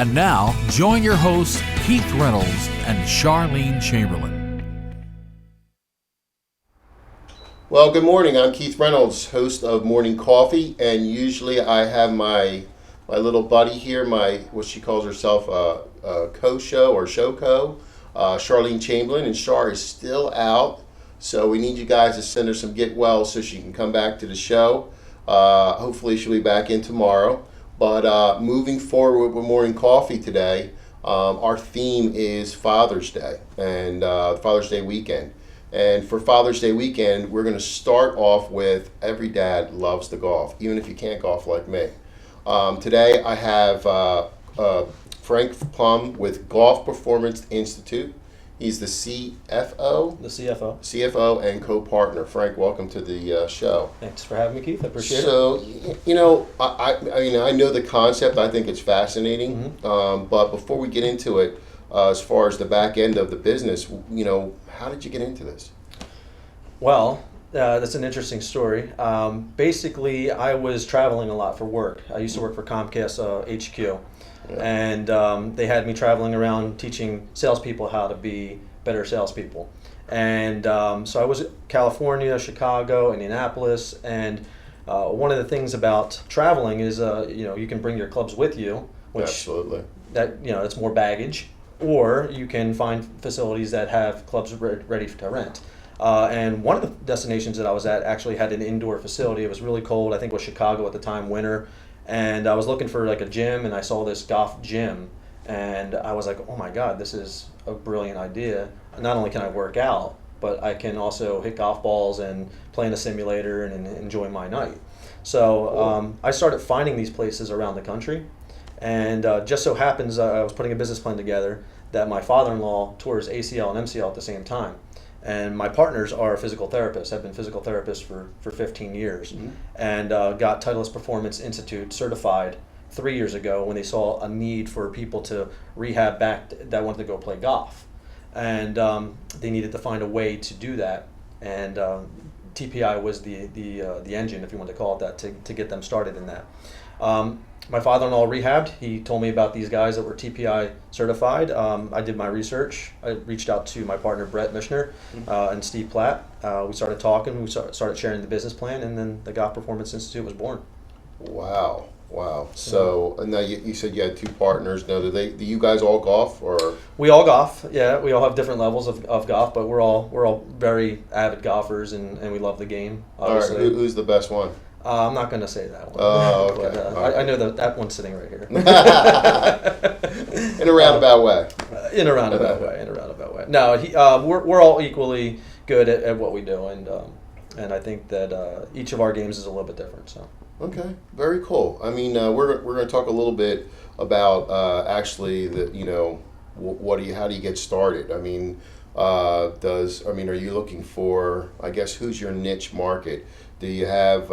And now, join your hosts, Keith Reynolds and Charlene Chamberlain. Well, good morning. I'm Keith Reynolds, host of Morning Coffee, and usually I have my little buddy here, what she calls herself a co-show or show co, Charlene Chamberlain, and Char is still out, so we need you guys to send her some get well so she can come back to the show. Hopefully she'll be back in tomorrow. But moving forward with Morning Coffee today, our theme is Father's Day and Father's Day weekend. And for Father's Day weekend, we're going to start off with every dad loves to golf, even if you can't golf like me. Today I have Frank Plum with Golf Performance Institute. He's the CFO. The CFO. CFO and co-partner. Frank, welcome to the show. Thanks for having me, Keith. I appreciate it. So, you know, I know the concept. I think it's fascinating. Mm-hmm. But before we get into it, as far as the back end of the business, how did you get into this? Well, that's an interesting story. Basically, I was traveling a lot for work. I used to work for Comcast HQ. Yeah. And they had me traveling around teaching salespeople how to be better salespeople. And so I was in California, Chicago, Indianapolis, and one of the things about traveling is you can bring your clubs with you, which absolutely it's more baggage, or you can find facilities that have clubs ready to rent. And one of the destinations that I was at actually had an indoor facility. It was really cold. I think it was Chicago at the time, winter. And I was looking for like a gym, and I saw this golf gym, and I was like, oh my God, this is a brilliant idea. Not only can I work out, but I can also hit golf balls and play in a simulator and enjoy my night. So I started finding these places around the country, and just so happens I was putting a business plan together that my father-in-law tore his ACL and MCL at the same time. And my partners are physical therapists, have been physical therapists for 15 years, mm-hmm. and got Titleist Performance Institute certified 3 years ago when they saw a need for people to rehab back that wanted to go play golf. And they needed to find a way to do that. And TPI was the engine, if you want to call it that, to get them started in that. My father-in-law rehabbed. He told me about these guys that were TPI certified. I did my research. I reached out to my partner, Brett Mishner, and Steve Platt. We started talking. We started sharing the business plan, and then the Golf Performance Institute was born. Wow. So now you said you had two partners. Now, do you guys all golf, or? We all golf. Yeah, we all have different levels of golf, but we're all very avid golfers, and we love the game. Obviously. All right. Who's the best one? I'm not going to say that one. Oh, okay. But, I know that one's sitting right here. In a roundabout way. In a roundabout way. No, we're all equally good at what we do, and I think that each of our games is a little bit different. So. Okay, very cool. I mean, we're going to talk a little bit about actually how do you get started? I mean, are you looking for? I guess who's your niche market? Do you have,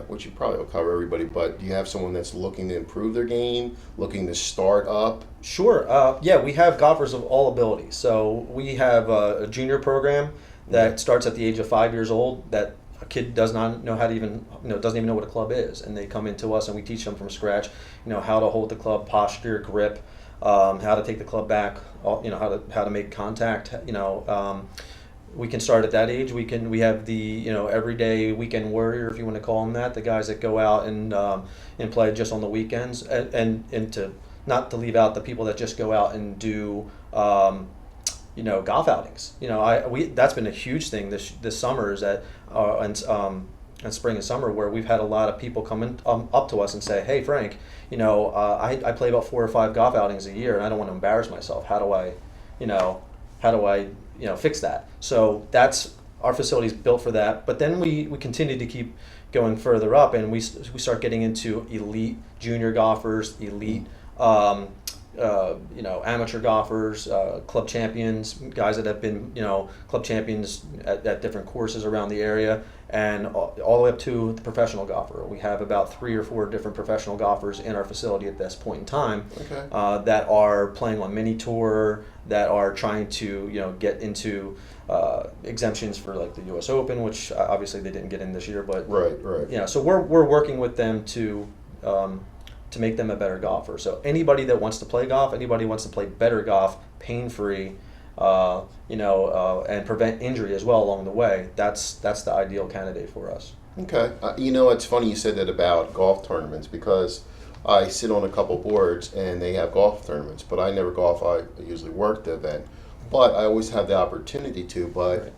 which you probably will cover everybody, but do you have someone that's looking to improve their game, looking to start up? Sure. Yeah, we have golfers of all abilities. So we have a junior program that starts at the age of 5 years old that a kid does not know how to even, doesn't even know what a club is. And they come into us and we teach them from scratch, how to hold the club, posture, grip, how to take the club back, how to make contact, We can start at that age. We have the everyday weekend warrior, if you want to call them that, the guys that go out and play just on the weekends, and to not to leave out the people that just go out and do golf outings. That's been a huge thing this summer is that and spring and summer where we've had a lot of people come in, up to us and say, hey Frank, I play about 4 or 5 golf outings a year and I don't want to embarrass myself. How do I fix that? So that's our facility's built for that. But then we continue to keep going further up, and we start getting into elite junior golfers, elite amateur golfers, club champions, guys that have been club champions at different courses around the area, and all the way up to the professional golfer. We have about 3 or 4 different professional golfers in our facility at this point in time. Okay. That are playing on mini tour, that are trying to get into exemptions for like the U.S. Open, which obviously they didn't get in this year, but right. So we're working with them to to make them a better golfer. So anybody that wants to play golf, anybody who wants to play better golf, pain-free, and prevent injury as well along the way, that's the ideal candidate for us. Okay. It's funny you said that about golf tournaments, because I sit on a couple boards and they have golf tournaments, but I never golf. I usually work the event, but I always have the opportunity to. But Right.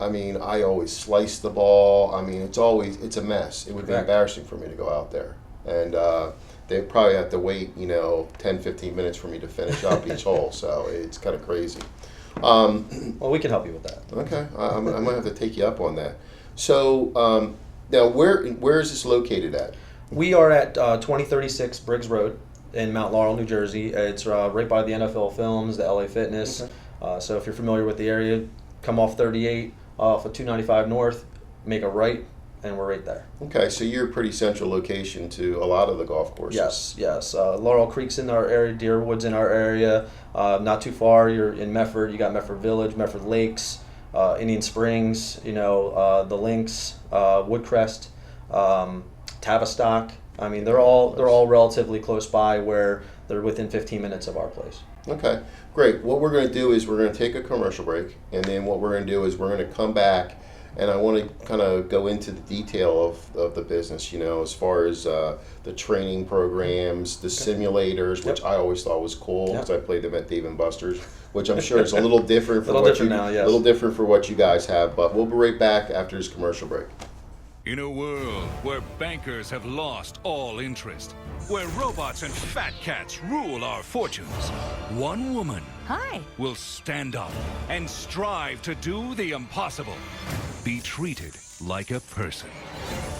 I mean, I always slice the ball. I mean, it's a mess. It would be Correct. embarrassing for me to go out there, and they probably have to wait 10, 15 minutes for me to finish up each hole. So it's kind of crazy. Well, we can help you with that. Okay, I might have to take you up on that. So now, where is this located at? We are at 2036 Briggs Road in Mount Laurel, New Jersey. It's right by the NFL Films, the LA Fitness. Okay. So if you're familiar with the area, come off 38, off of 295 North, make a right, and we're right there. Okay, so you're a pretty central location to a lot of the golf courses. Yes. Laurel Creek's in our area, Deerwood's in our area. Not too far, you're in Medford. You got Medford Village, Medford Lakes, Indian Springs, the Links, Woodcrest, Tavistock. I mean, they're all relatively close by, where they're within 15 minutes of our place. Okay, great. What we're going to do is we're going to take a commercial break, and then what we're going to do is we're going to come back, and I want to kind of go into the detail of the business, as far as the training programs, the simulators, which I always thought was cool, because I played them at Dave & Buster's, which I'm sure is a little different for little different for what you guys have. But we'll be right back after this commercial break. In a world where bankers have lost all interest, where robots and fat cats rule our fortunes, one woman will stand up and strive to do the impossible. Be treated like a person.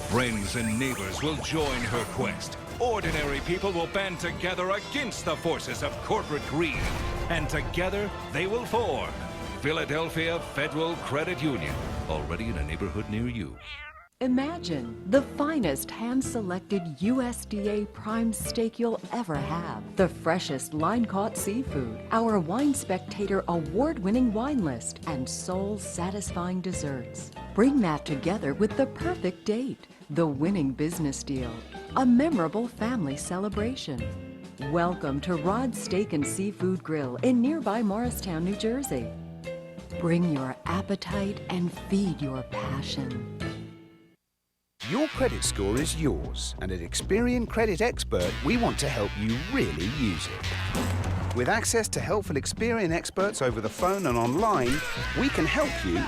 Friends and neighbors will join her quest. Ordinary people will band together against the forces of corporate greed. And together they will form Philadelphia Federal Credit Union, already in a neighborhood near you. Imagine the finest hand-selected USDA prime steak you'll ever have. The freshest line-caught seafood, our Wine Spectator award-winning wine list, and soul-satisfying desserts. Bring that together with the perfect date, the winning business deal, a memorable family celebration. Welcome to Rod's Steak and Seafood Grill in nearby Morristown, New Jersey. Bring your appetite and feed your passion. Your credit score is yours, and at Experian Credit Expert, we want to help you really use it. With access to helpful Experian experts over the phone and online, we can help you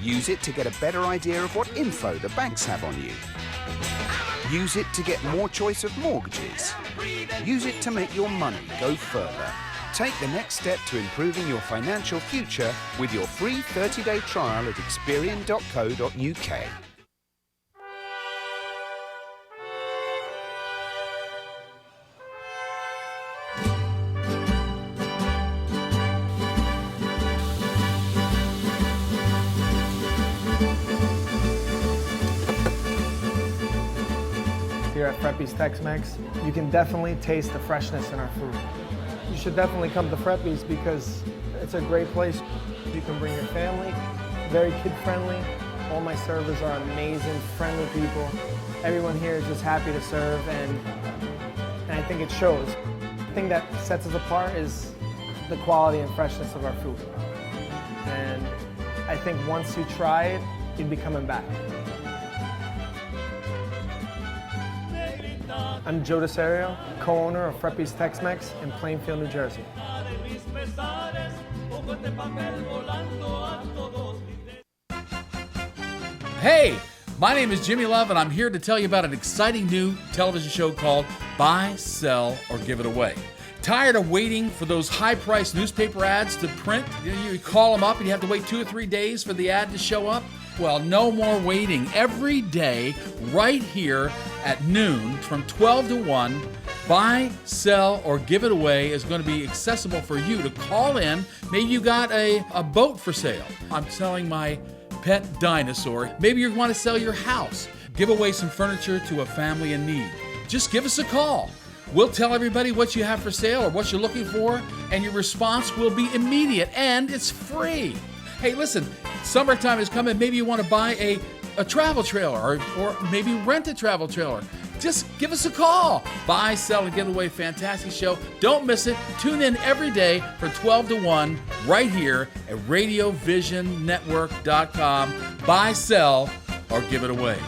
use it to get a better idea of what info the banks have on you. Use it to get more choice of mortgages. Use it to make your money go further. Take the next step to improving your financial future with your free 30-day trial at Experian.co.uk. Here at Freppes TEX-MEX, you can definitely taste the freshness in our food. You should definitely come to Freppes because it's a great place. You can bring your family, very kid-friendly. All my servers are amazing, friendly people. Everyone here is just happy to serve, and I think it shows. The thing that sets us apart is the quality and freshness of our food. And I think once you try it, you'd be coming back. I'm Joe DeSario, co-owner of Freppes TEX-MEX in Plainfield, New Jersey. Hey, my name is Jimmy Love, and I'm here to tell you about an exciting new television show called Buy, Sell, or Give It Away. Tired of waiting for those high-priced newspaper ads to print? You call them up and you have to wait 2 or 3 days for the ad to show up? Well, no more waiting. Every day, right here at noon, from 12 to 1, Buy, Sell, or Give It Away is going to be accessible for you to call in. Maybe you got a boat for sale. I'm selling my pet dinosaur. Maybe you want to sell your house. Give away some furniture to a family in need. Just give us a call. We'll tell everybody what you have for sale or what you're looking for, and your response will be immediate, and it's free. Hey, listen, summertime is coming. Maybe you want to buy a travel trailer or maybe rent a travel trailer. just give us a call. Buy, sell, and give away. Fantastic show. Don't miss it. Tune in every day for 12 to 1 right here at RadioVisionNetwork.com. Buy, sell, or give it away.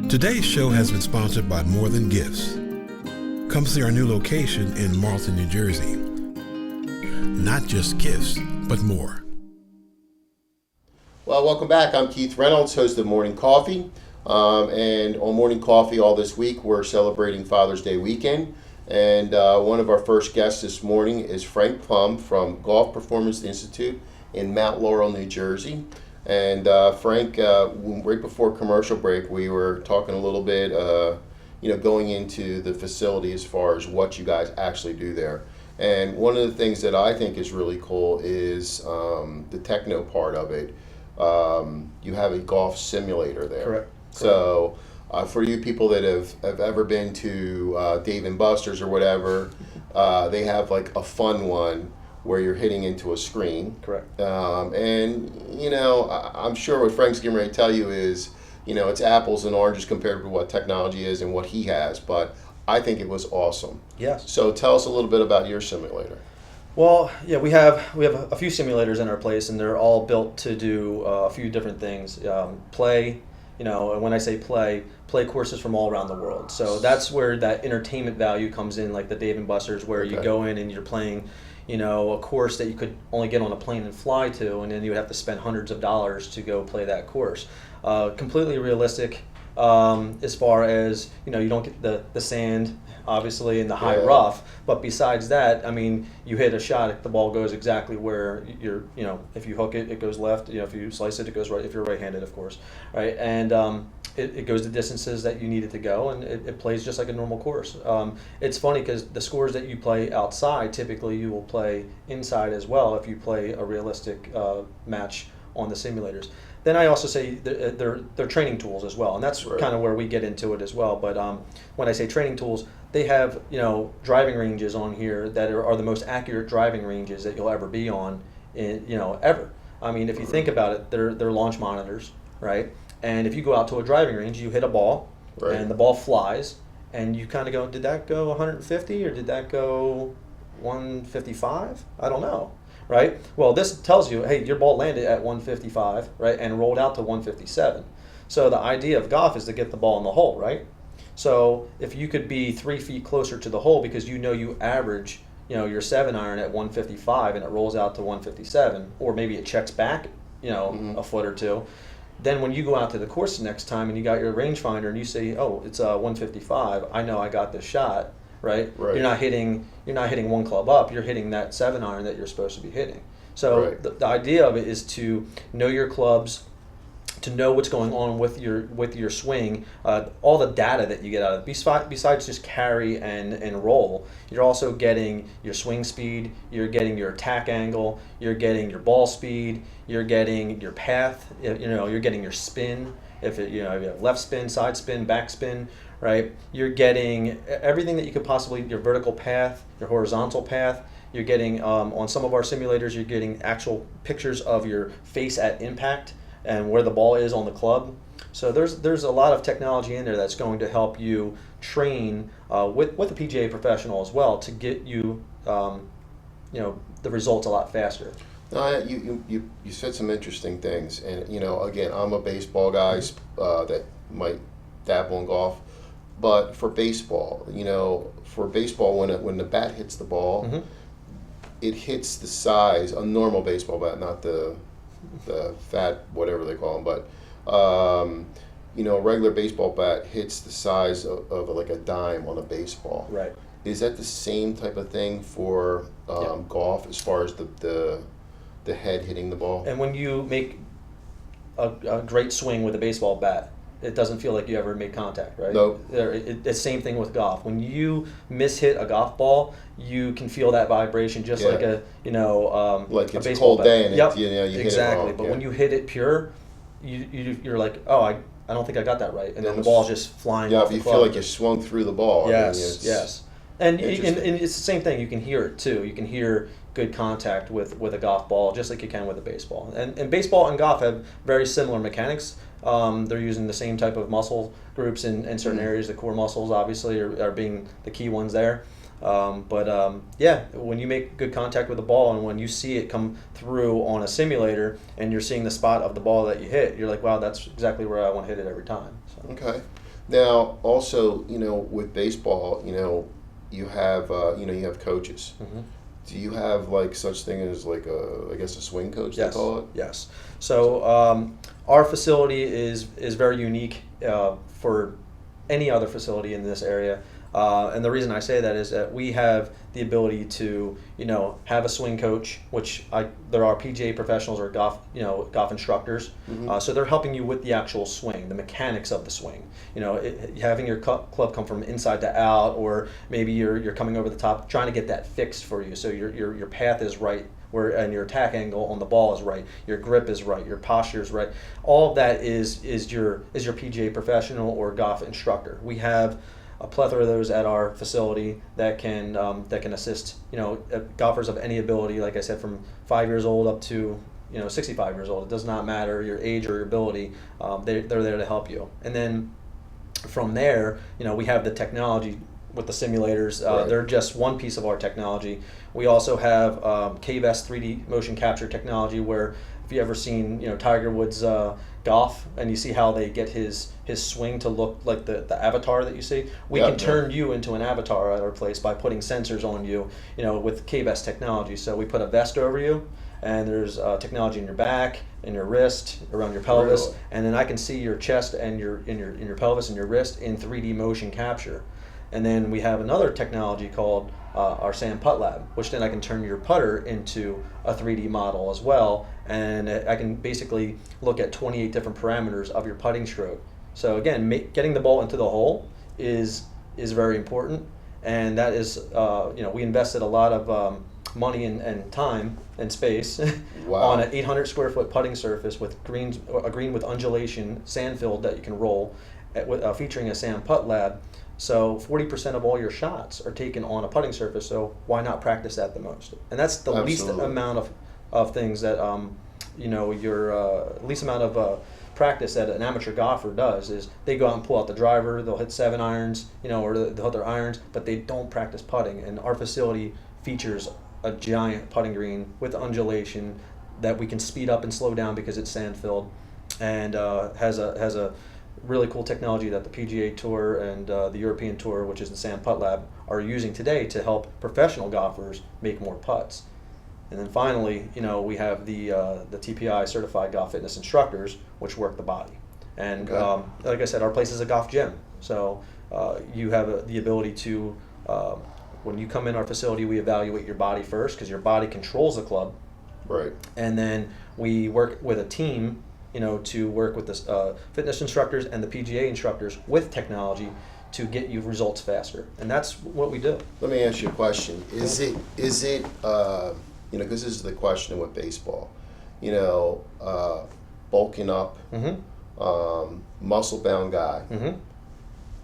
Today's show has been sponsored by More Than Gifts. Come see our new location in Marlton, New Jersey. Not just gifts, but more. Well, welcome back. I'm Keith Reynolds, host of Morning Coffee. And on Morning Coffee all this week, we're celebrating Father's Day weekend. And one of our first guests this morning is Frank Plum from Golf Performance Institute in Mount Laurel, New Jersey. And Frank, right before commercial break, we were talking a little bit, going into the facility as far as what you guys actually do there. And one of the things that I think is really cool is the techno part of it. You have a golf simulator there. Correct. So for you people that have ever been to Dave & Buster's or whatever, they have like a fun one where you're hitting into a screen. Correct. And, I'm sure what Frank's getting ready to tell you is, it's apples and oranges compared to what technology is and what he has, but I think it was awesome. Yes. So tell us a little bit about your simulator. Well, yeah, we have a few simulators in our place, and they're all built to do a few different things. Play, and when I say play courses from all around the world. So that's where that entertainment value comes in, like the Dave & Buster's, where you go in and you're playing, a course that you could only get on a plane and fly to, and then you would have to spend hundreds of dollars to go play that course. Completely realistic, as far as, you don't get the sand, obviously, in the high rough, but besides that, I mean, you hit a shot, the ball goes exactly where you're, if you hook it, it goes left, if you slice it, it goes right, if you're right-handed, of course, right, and it goes the distances that you need it to go, and it plays just like a normal course. It's funny because the scores that you play outside, typically you will play inside as well if you play a realistic match on the simulators. Then I also say they're training tools as well, and that's kind of where we get into it as well. But when I say training tools, they have driving ranges on here that are the most accurate driving ranges that you'll ever be on, ever. I mean, if you think about it, they're launch monitors, right? And if you go out to a driving range, you hit a ball, and the ball flies, and you kind of go, did that go 150 or did that go 155? I don't know. Right? Well, this tells you, hey, your ball landed at 155, right, and rolled out to 157. So the idea of golf is to get the ball in the hole, right? So if you could be 3 feet closer to the hole because you average, your 7-iron at 155 and it rolls out to 157, or maybe it checks back, a foot or two, then when you go out to the course next time and you got your rangefinder and you say, oh, it's 155, I know I got this shot. Right? You're not hitting one club up. You're hitting that 7-iron that you're supposed to be hitting. So the idea of it is to know your clubs, to know what's going on with your swing, all the data that you get out of it. Besides just carry and roll, you're also getting your swing speed. You're getting your attack angle. You're getting your ball speed. You're getting your path. You're getting your spin. If you have left spin, side spin, back spin. Right, you're getting everything that you could possibly, your vertical path, your horizontal path. You're getting, on some of our simulators, you're getting actual pictures of your face at impact and where the ball is on the club. So there's a lot of technology in there that's going to help you train with a PGA professional as well to get you, the results a lot faster. No, you said some interesting things, and again, I'm a baseball guy that might dabble in golf. But for baseball, when the bat hits the ball, it hits the size, a normal baseball bat, not the fat, whatever they call them, but a regular baseball bat hits the size of like a dime on a baseball. Right. Is that the same type of thing for golf as far as the head hitting the ball? And when you make a great swing with a baseball bat, it doesn't feel like you ever made contact, right? Nope. It's the same thing with golf. When you mishit a golf ball, you can feel that vibration just like like a it's baseball a cold bat. day and yep. you hit exactly. it wrong. But when you hit it pure, you're like, oh, I don't think I got that right, and then the ball's just flying off the you club. feel like you swung through the ball. Yes, yes. And it's the same thing. You can hear it too. You can hear good contact with a golf ball, just like you can with a baseball. And baseball and golf have very similar mechanics. They're using the same type of muscle groups in certain areas. The core muscles, obviously, are being the key ones there. Yeah, when you make good contact with the ball and when you see it come through on a simulator and you're seeing the spot of the ball that you hit, you're like, wow, that's exactly where I want to hit it every time. So. Okay. Now, also, with baseball, you have you have coaches. Mm-hmm. Do you have like such thing as like a swing coach? Yes. They call it. Yes. So our facility is very unique for any other facility in this area. And the reason I say that is that we have the ability to, have a swing coach, which there are PGA professionals or golf instructors. Mm-hmm. So they're helping you with the actual swing, the mechanics of the swing. Having your club come from inside to out, or maybe you're coming over the top, trying to get that fixed for you, so your path is right. And your attack angle on the ball is right, your grip is right, your posture is right. All of that is your PGA professional or golf instructor. We have a plethora of those at our facility that can assist golfers of any ability. Like I said, from 5 years old up to 65 years old. It does not matter your age or your ability. They're there to help you. And then from there, we have the technology with the simulators. Right. They're just one piece of our technology. We also have KVS 3D motion capture technology, where if you ever seen Tiger Woods golf and you see how they get his swing to look like the avatar that you see, we can turn you into an avatar at our place by putting sensors on you, with KVS technology. So we put a vest over you, and there's technology in your back, in your wrist, around your pelvis, Really? and then I can see your chest and your pelvis and your wrist in 3D motion capture. And then we have another technology called our Sand Putt Lab, which then I can turn your putter into a 3D model as well, and I can basically look at 28 different parameters of your putting stroke. So again, getting the ball into the hole is very important, and that is we invested a lot of money and time and space Wow. on an 800 square foot putting surface with a green with undulation, sand filled that you can roll, featuring a Sand Putt Lab. So 40% of all your shots are taken on a putting surface, so why not practice that the most? And that's the least amount of things that your least amount of practice that an amateur golfer does is they go out and pull out the driver, they'll hit 7 irons, or they'll hit their irons, but they don't practice putting. And our facility features a giant putting green with undulation that we can speed up and slow down because it's sand filled, and has a really cool technology that the PGA Tour and the European Tour, which is the Sand Putt Lab, are using today to help professional golfers make more putts. And then finally, we have the TPI certified golf fitness instructors, which work the body. And like I said, our place is a golf gym, so you have the ability to, when you come in our facility, we evaluate your body first, because your body controls the club. Right. And then we work with a team, to work with the fitness instructors and the PGA instructors with technology to get you results faster. And that's what we do. Let me ask you a question. Is it because this is the question with baseball, bulking up, muscle-bound guy,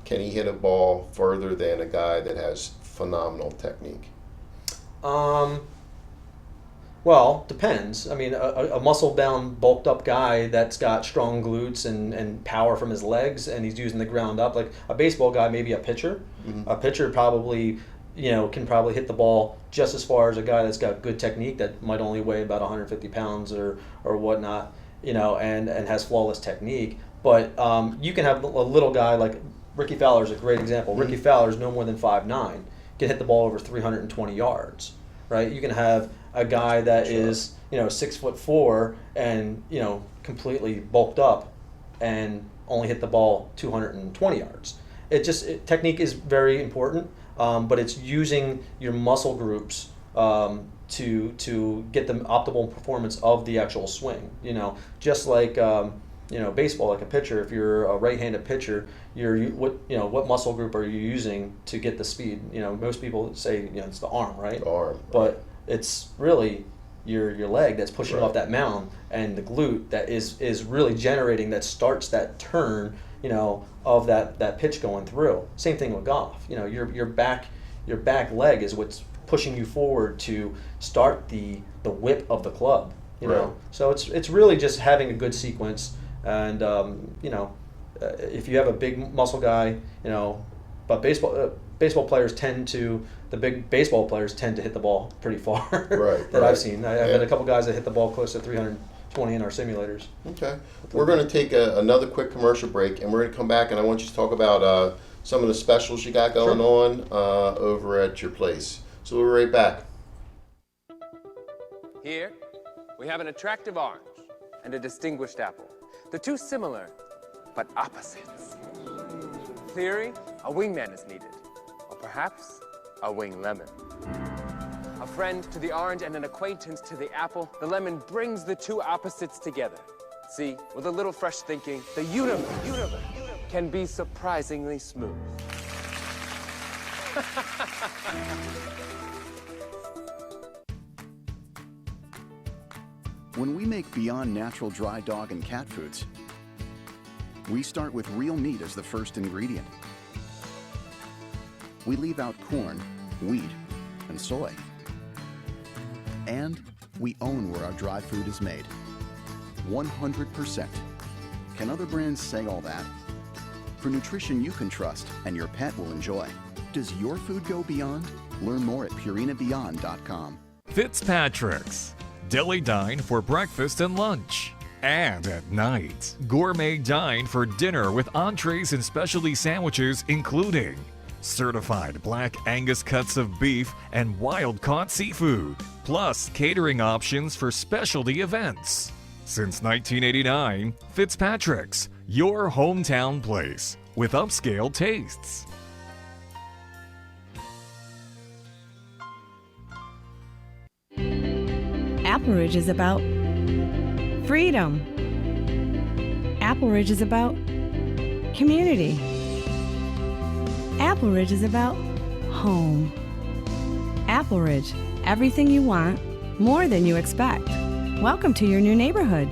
can he hit a ball further than a guy that has phenomenal technique? Well, depends. I mean, a muscle-bound, bulked-up guy that's got strong glutes and power from his legs, and he's using the ground up, like a baseball guy, maybe a pitcher. Mm-hmm. A pitcher probably, can probably hit the ball just as far as a guy that's got good technique that might only weigh about 150 pounds or whatnot, and has flawless technique. But you can have a little guy like Ricky Fowler is a great example. Ricky Fowler is no more than 5'9", can hit the ball over 320 yards, right? You can have a guy that is 6'4" and completely bulked up and only hit the ball 220 yards. Technique is very important, but it's using your muscle groups to get the optimal performance of the actual swing. Just like baseball, like a pitcher. If you're a right-handed pitcher, what muscle group are you using to get the speed? Most people say it's the arm, right? The arm. But it's really your leg that's pushing Right. off that mound, and the glute that is really generating, that starts that turn, of that pitch going through. Same thing with golf. Your back leg is what's pushing you forward to start the whip of the club. You Right. know, so it's really just having a good sequence, and you know, if you have a big muscle guy, you know, but baseball players the big baseball players tend to hit the ball pretty far. Right, that right. I've seen. I've had a couple guys that hit the ball close to 320 in our simulators. Okay. We're going to take another quick commercial break, and we're going to come back, and I want you to talk about some of the specials you got going on over at your place. So we'll be right back. Here, we have an attractive orange and a distinguished apple. The two similar, but opposites. Theory, a wingman is needed. Or perhaps, a wing lemon. A friend to the orange and an acquaintance to the apple, the lemon brings the two opposites together. See, with a little fresh thinking, the universe can be surprisingly smooth. When we make Beyond Natural dry dog and cat foods, we start with real meat as the first ingredient. We leave out corn, wheat, and soy. And we own where our dry food is made. 100%. Can other brands say all that? For nutrition you can trust and your pet will enjoy. Does your food go beyond? Learn more at purinabeyond.com. Fitzpatrick's. Deli dine for breakfast and lunch. And at night, gourmet dine for dinner with entrees and specialty sandwiches including certified black Angus cuts of beef and wild-caught seafood, plus catering options for specialty events. Since 1989, Fitzpatrick's, your hometown place with upscale tastes. APPLERIDGE is about freedom. APPLERIDGE is about community. APPLERIDGE is about home. APPLERIDGE, everything you want, more than you expect. Welcome to your new neighborhood.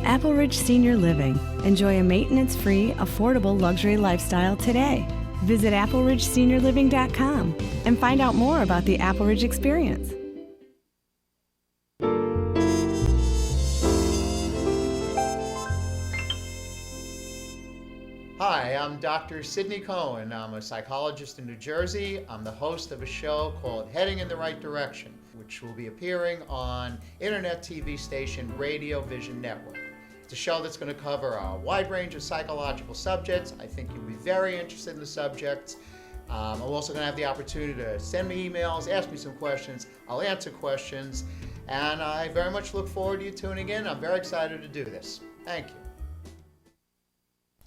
APPLERIDGE Senior Living. Enjoy a maintenance-free, affordable luxury lifestyle today. Visit APPLERIDGESeniorLiving.com and find out more about the APPLERIDGE experience. Hi, I'm Dr. Sidney Cohen. I'm a psychologist in New Jersey. I'm the host of a show called Heading in the Right Direction, which will be appearing on internet TV station Radio Vision Network. It's a show that's going to cover a wide range of psychological subjects. I think you'll be very interested in the subjects. I'm also going to have the opportunity to send me emails, ask me some questions. I'll answer questions, and I very much look forward to you tuning in. I'm very excited to do this. Thank you.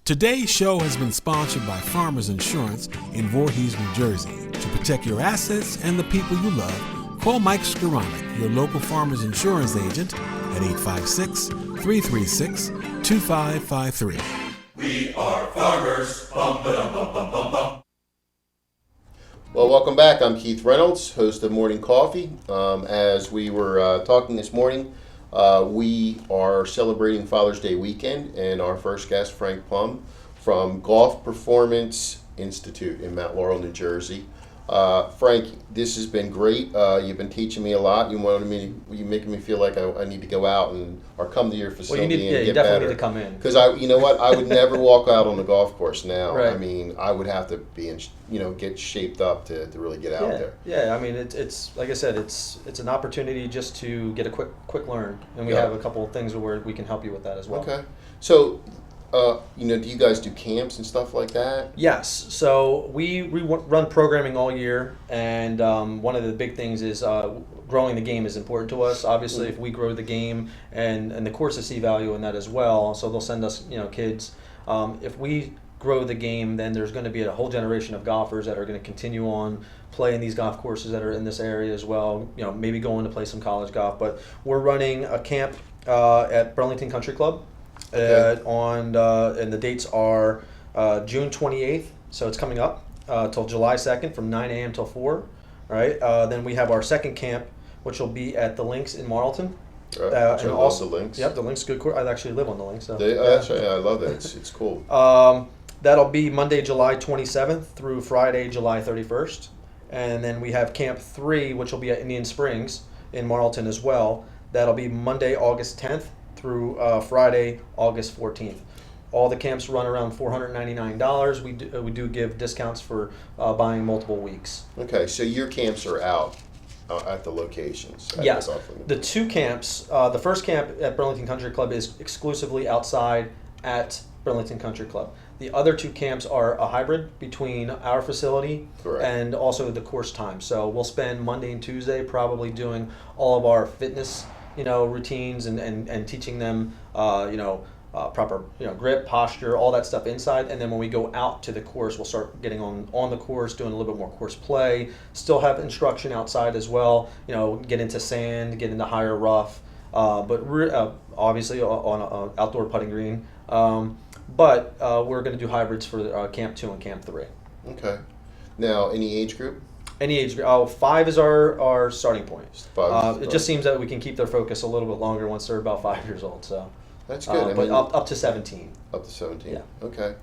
Today's show has been sponsored by Farmers Insurance in Voorhees, New Jersey. To protect your assets and the people you love, call Mike Skoranek, your local Farmers Insurance agent, at 856-336-2553. We are farmers. Bum, ba-dum, bum, bum, bum, bum. Well, welcome back. I'm Keith Reynolds, host of Morning Coffee. As we were talking this morning, we are celebrating Father's Day weekend, and our first guest, Frank Plum, from Golf Performance Institute in Mount Laurel, New Jersey. Frank, this has been great. You've been teaching me a lot. You're making me feel like I need to go out or come to your facility and get you definitely need to come in. Because you know what, I would never walk out on the golf course now. Right. I mean, I would have to be in, get shaped up to really get out there. Yeah, I mean, it's like I said, it's an opportunity just to get a quick learn, and we have a couple of things where we can help you with that as well. Okay, so. Do you guys do camps and stuff like that? Yes. So we run programming all year, and one of the big things is growing the game is important to us. Obviously, if we grow the game, and the courses see value in that as well, so they'll send us kids. If we grow the game, then there's going to be a whole generation of golfers that are going to continue on playing these golf courses that are in this area as well. Maybe going to play some college golf. But we're running a camp at Burlington Country Club. Okay. And the dates are June 28th, so it's coming up till July 2nd from 9 a.m. till 4. Right. Then we have our second camp, which will be at the Links in Marlton. And also the Links. Yep, the Links, good course. I actually live on the Links. So. I love it. It's cool. That'll be Monday, July 27th through Friday, July 31st. And then we have Camp 3, which will be at Indian Springs in Marlton as well. That'll be Monday, August 10th through Friday, August 14th. All the camps run around $499. We do give discounts for buying multiple weeks. Okay, so your camps are out at the locations. Yes. The two camps, the first camp at Burlington Country Club is exclusively outside at Burlington Country Club. The other two camps are a hybrid between our facility and also the course time. So we'll spend Monday and Tuesday probably doing all of our fitness, routines and teaching them, proper, grip, posture, all that stuff inside. And then when we go out to the course, we'll start getting on the course, doing a little bit more course play. Still have instruction outside as well. Get into sand, get into higher rough, but obviously on an outdoor putting green. But we're going to do hybrids for Camp 2 and Camp 3. Okay. Now, any age group? Any age group. 5 is our starting point. Five. It just seems that we can keep their focus a little bit longer once they're about 5 years old. So that's good. But up to 17. Up to 17. Yeah. Okay.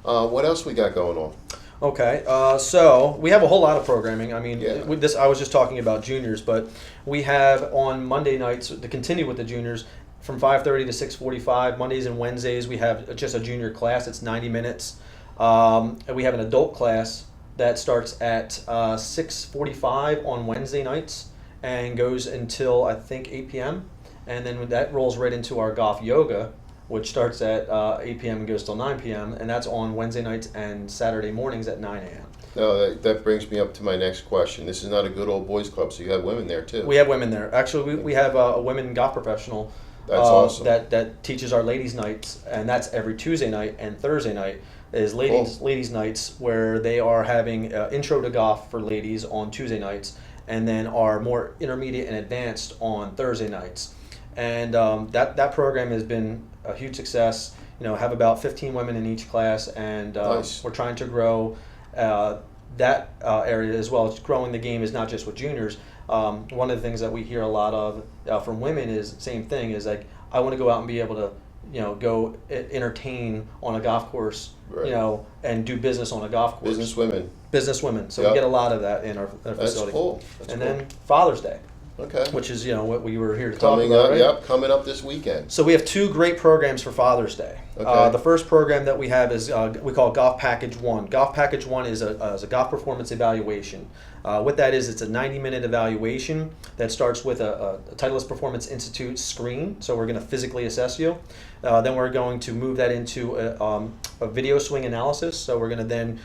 What else we got going on? Okay, so we have a whole lot of programming. I mean, with this I was just talking about juniors, but we have on Monday nights to continue with the juniors. From 5:30 to 6:45, Mondays and Wednesdays, we have just a junior class. It's 90 minutes. And we have an adult class that starts at 6:45 on Wednesday nights and goes until, I think, 8 p.m. And then that rolls right into our golf yoga, which starts at 8 p.m. and goes till 9 p.m. And that's on Wednesday nights and Saturday mornings at 9 a.m. No, that brings me up to my next question. This is not a good old boys club, so you have women there too. We have women there. Actually, we have a women golf professional. That's awesome. That teaches our ladies' nights, and that's every Tuesday night and Thursday night is ladies' nights, where they are having intro to golf for ladies on Tuesday nights, and then our more intermediate and advanced on Thursday nights. And that program has been a huge success. Have about 15 women in each class, and nice. We're trying to grow that area as well. It's growing the game is not just with juniors. One of the things that we hear a lot of from women is same thing is like, I want to go out and be able to go entertain on a golf course, and do business on a golf course. Business women. So we get a lot of that in our facility. That's cool. Then Father's Day. Okay. Which is what we were here to talk about. Coming up, right? Yep, coming up this weekend. So we have 2 great programs for Father's Day. Okay. The first program that we have is we call Golf Package 1. Golf Package 1 is a golf performance evaluation. What that is, it's a 90-minute evaluation that starts with a Titleist Performance Institute screen. So we're going to physically assess you. Then we're going to move that into a video swing analysis. So we're going to then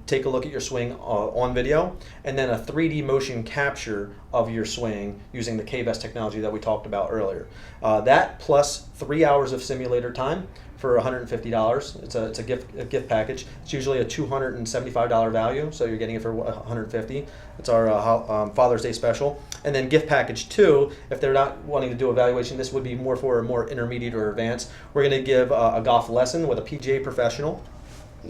take a look at your swing on video, and then a 3D motion capture of your swing using the K-Best technology that we talked about earlier. That plus 3 hours of simulator time for $150. It's a gift package. It's usually a $275 value, so you're getting it for $150. It's our Father's Day special. And then gift package 2, if they're not wanting to do evaluation, this would be more for a more intermediate or advanced. We're going to give a golf lesson with a PGA professional.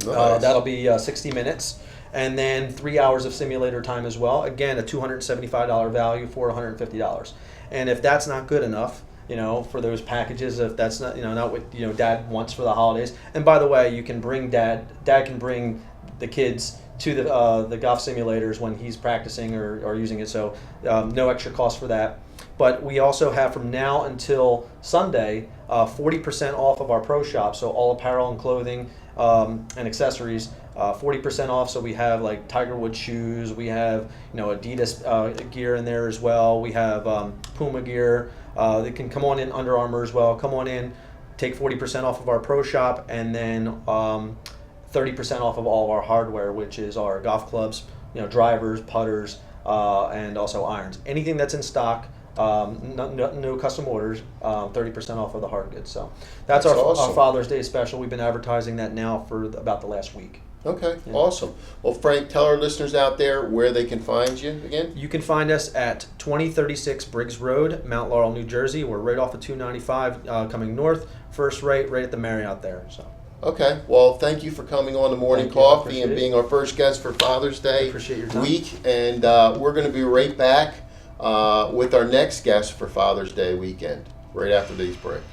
Nice. That'll be 60 minutes. And then 3 hours of simulator time as well. Again, a $275 value for $150. And if that's not good enough, for those packages, if that's not, not what, Dad wants for the holidays. And by the way, you can bring Dad can bring the kids to the golf simulators when he's practicing or using it. So no extra cost for that. But we also have from now until Sunday, 40% off of our pro shop. So all apparel and clothing and accessories, 40% off. So we have like Tiger Woods shoes. We have Adidas gear in there as well. We have Puma gear. They can come on in, Under Armour as well. Come on in, take 40% off of our pro shop, and then 30% off of all of our hardware, which is our golf clubs, drivers, putters, and also irons. Anything that's in stock, no custom orders, 30% off of the hard goods. So that's awesome. Our Father's Day special. We've been advertising that now for about the last week. Okay, awesome. Well, Frank, tell our listeners out there where they can find you again. You can find us at 2036 Briggs Road, Mount Laurel, New Jersey. We're right off of 295 coming north, first right at the Marriott there. So. Okay, well, thank you for coming on the Morning Coffee and being our first guest for Father's Day week. And we're going to be right back with our next guest for Father's Day weekend, right after these breaks.